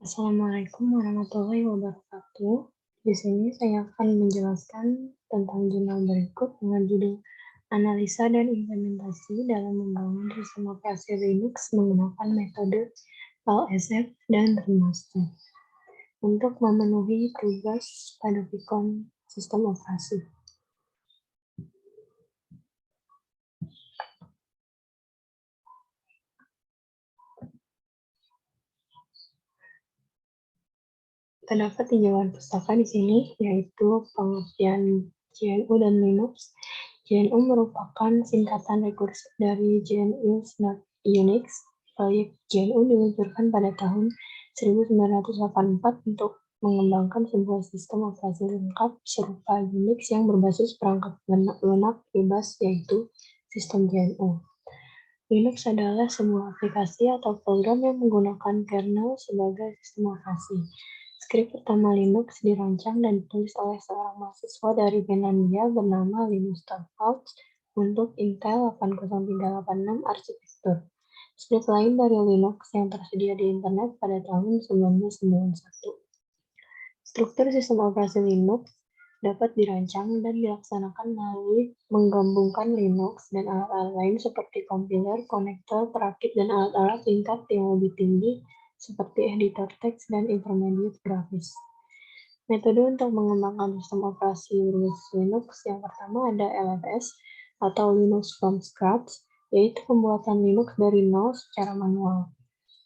Assalamualaikum warahmatullahi wabarakatuh. Di sini saya akan menjelaskan tentang jurnal berikut dengan judul Analisa dan Implementasi dalam Membangun Sistem Operasi Linux menggunakan metode LSF dan remaster untuk memenuhi tugas pada Vicon Sistem Operasi. Terdapat tinjauan pustaka di sini, yaitu pengertian GNU dan Linux. GNU merupakan singkatan rekursif dari GNU/Unix. Proyek GNU diluncurkan pada tahun 1984 untuk mengembangkan sebuah sistem operasi lengkap serupa Unix yang berbasis perangkat lunak bebas, yaitu sistem GNU. Linux adalah sebuah aplikasi atau program yang menggunakan kernel sebagai sistem operasi. Skrip pertama Linux dirancang dan ditulis oleh seorang mahasiswa dari Finlandia bernama Linus Torvalds untuk Intel 80386 arsitektur. Skrip lain dari Linux yang tersedia di internet pada tahun 1991. Struktur sistem operasi Linux dapat dirancang dan dilaksanakan melalui menggabungkan Linux dan alat-alat lain seperti kompiler, konektor, perakit, dan alat-alat tingkat yang lebih tinggi seperti editor teks dan intermediate grafis. Metode untuk mengembangkan sistem operasi berbasis Linux yang pertama ada LFS atau Linux from Scratch, yaitu pembuatan Linux dari nol secara manual.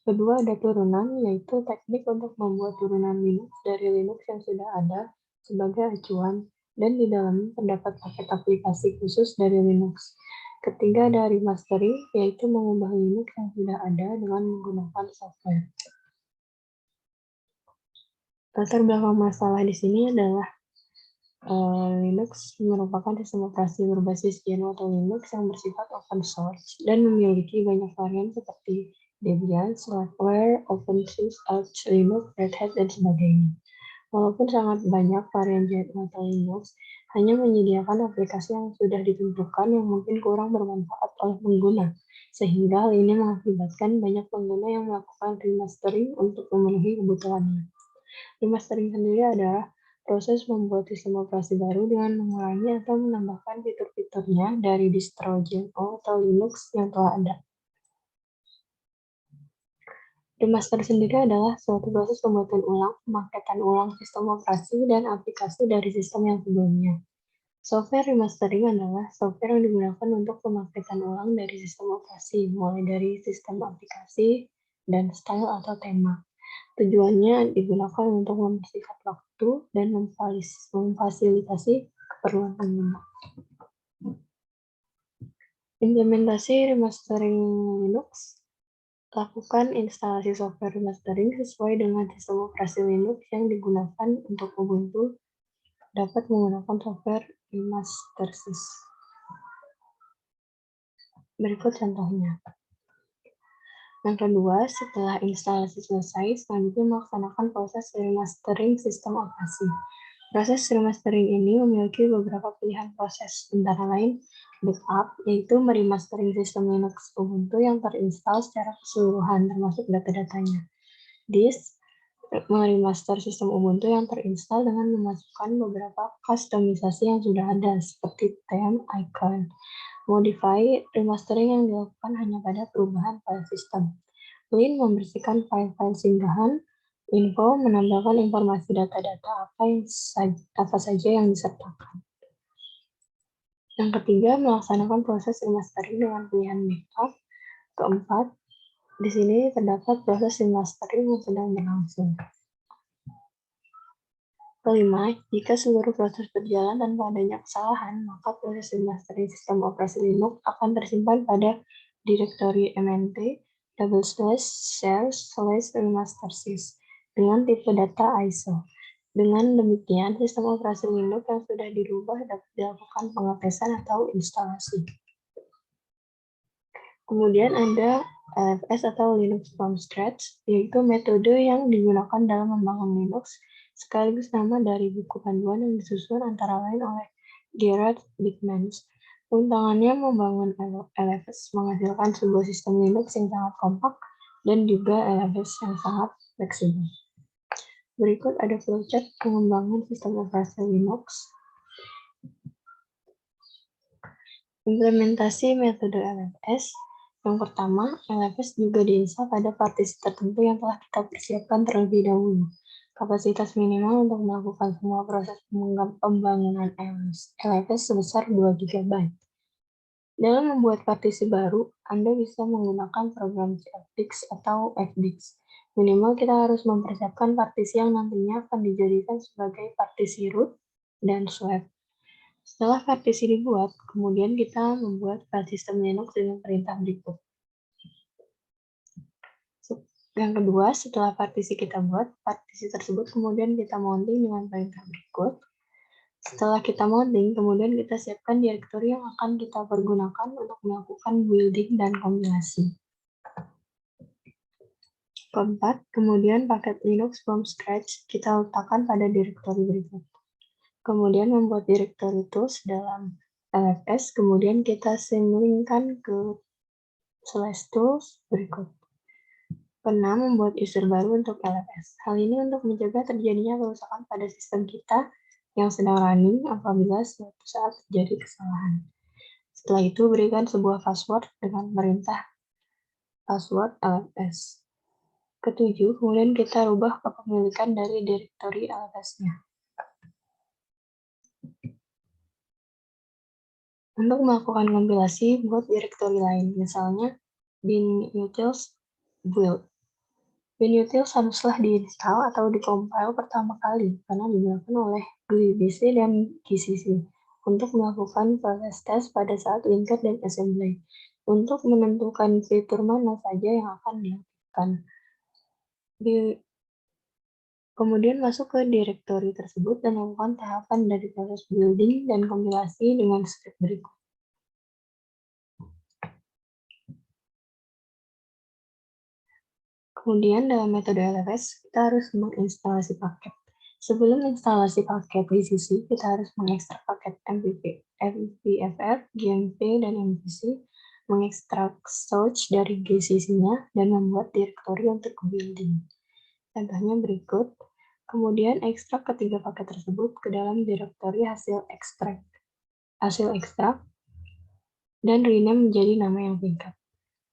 Kedua ada turunan, yaitu teknik untuk membuat turunan Linux dari Linux yang sudah ada sebagai acuan, dan di dalamnya terdapat paket aplikasi khusus dari Linux. Ketiga ada remastering, yaitu mengubah Linux yang sudah ada dengan menggunakan software. Latar belakang masalah di sini adalah Linux merupakan sistem operasi berbasis GNU atau Linux yang bersifat open source dan memiliki banyak varian seperti Debian, Slackware, OpenSUSE, Arch Linux, Red Hat, dan sebagainya. Walaupun sangat banyak varian GNU atau Linux, hanya menyediakan aplikasi yang sudah ditentukan yang mungkin kurang bermanfaat oleh pengguna, sehingga hal ini mengakibatkan banyak pengguna yang melakukan remastering untuk memenuhi kebutuhannya. Remastering sendiri adalah proses membuat sistem operasi baru dengan mengurangi atau menambahkan fitur-fiturnya dari distro GNU atau Linux yang telah ada. Remaster sendiri adalah suatu proses pembuatan ulang, pemaketan ulang sistem operasi dan aplikasi dari sistem yang sebelumnya. Software remastering adalah software yang digunakan untuk pemaketan ulang dari sistem operasi, mulai dari sistem aplikasi dan style atau tema. Tujuannya digunakan untuk mempersingkat waktu dan memfasilitasi keperluan pengguna. Implementasi remastering Linux. Lakukan instalasi software remastering sesuai dengan sistem operasi Linux yang digunakan untuk Ubuntu. Dapat menggunakan software remastersys. Berikut contohnya. Yang kedua, setelah instalasi selesai, selanjutnya melaksanakan proses remastering sistem operasi. Proses remastering ini memiliki beberapa pilihan proses, antara lain backup, yaitu meremastering sistem Linux Ubuntu yang terinstall secara keseluruhan, termasuk data-datanya. Disk, meremaster sistem Ubuntu yang terinstall dengan memasukkan beberapa kustomisasi yang sudah ada, seperti theme, icon. Modify, remastering yang dilakukan hanya pada perubahan file sistem. Clean, membersihkan file-file singgahan. Info, menambahkan informasi data-data apa saja yang disertakan. Yang ketiga, melaksanakan proses remastering dengan pilihan backup. Keempat, di sini terdapat proses remastering yang sedang berlangsung. Kelima, jika seluruh proses berjalan tanpa adanya kesalahan, maka proses remastering sistem operasi Linux akan tersimpan pada direktori mnt//remastersys dengan tipe data ISO. Dengan demikian, sistem operasi Linux yang sudah dirubah dapat dilakukan pengetesan atau instalasi. Kemudian ada LFS atau Linux from Scratch, yaitu metode yang digunakan dalam membangun Linux, sekaligus nama dari buku panduan yang disusun antara lain oleh Gerard Beekmans. Untangannya membangun LFS menghasilkan sebuah sistem Linux yang sangat kompak dan juga LFS yang sangat fleksibel. Berikut ada flowchart pengembangan sistem operasi Linux. Implementasi metode LFS. Yang pertama, LFS juga diinstal pada partisi tertentu yang telah kita persiapkan terlebih dahulu. Kapasitas minimal untuk melakukan semua proses pembangunan LFS sebesar 2 GB. Dalam membuat partisi baru, Anda bisa menggunakan program CFDix atau FDix. Minimal kita harus mempersiapkan partisi yang nantinya akan dijadikan sebagai partisi root dan swap. Setelah partisi dibuat, kemudian kita membuat file sistem Linux dengan perintah berikut. Yang kedua, setelah partisi kita buat, partisi tersebut kemudian kita mounting dengan perintah berikut. Setelah kita mounting, kemudian kita siapkan direktori yang akan kita pergunakan untuk melakukan building dan kompilasi. Keempat, kemudian paket Linux from scratch kita letakkan pada direktori berikut. Kemudian membuat direktori tools dalam LFS, kemudian kita symlinkkan ke /tools berikut. Keenam, membuat user baru untuk LFS. Hal ini untuk mencegah terjadinya kerusakan pada sistem kita yang sedang running apabila suatu saat terjadi kesalahan. Setelah itu, berikan sebuah password dengan perintah password LFS. Ketujuh, kemudian kita rubah kepemilikan dari direktori LFS-nya. Untuk melakukan kompilasi, buat direktori lain, misalnya binutils build. Binutils haruslah diinstal atau dikompil pertama kali karena digunakan oleh GUI-BC dan GCC untuk melakukan proses tes pada saat linked dan assembly untuk menentukan fitur mana saja yang akan diaktifkan. Kemudian masuk ke direktori tersebut dan lakukan tahapan dari proses building dan kompilasi dengan step berikut. Kemudian dalam metode LFS, kita harus menginstalasi paket. Sebelum instalasi paket GCC, kita harus mengekstrak paket MPFR, GMP, dan MVC, mengekstrak source dari GCC-nya, dan membuat direktori untuk building. Contohnya berikut. Kemudian ekstrak ketiga paket tersebut ke dalam direktori hasil ekstrak, dan rename menjadi nama yang singkat.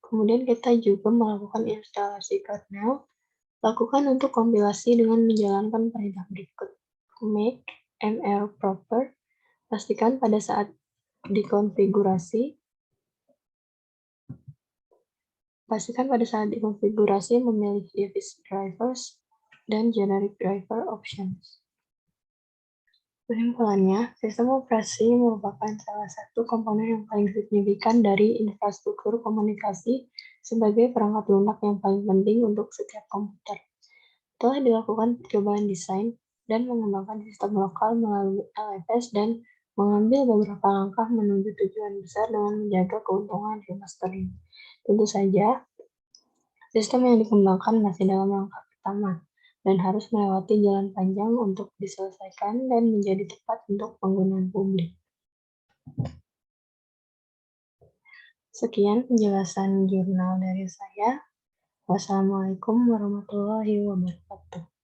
Kemudian kita juga melakukan instalasi kernel. Lakukan untuk kompilasi dengan menjalankan perintah berikut. Make mr proper. Pastikan pada saat dikonfigurasi memilih device drivers dan generic driver options. Kesimpulannya, sistem operasi merupakan salah satu komponen yang paling signifikan dari infrastruktur komunikasi sebagai perangkat lunak yang paling penting untuk setiap komputer. Telah dilakukan percobaan desain dan mengembangkan sistem lokal melalui LFS dan mengambil beberapa langkah menuju tujuan besar dengan menjaga keuntungan remastering. Tentu saja, sistem yang dikembangkan masih dalam langkah pertama dan harus melewati jalan panjang untuk diselesaikan dan menjadi tepat untuk penggunaan publik. Sekian penjelasan jurnal dari saya. Wassalamualaikum warahmatullahi wabarakatuh.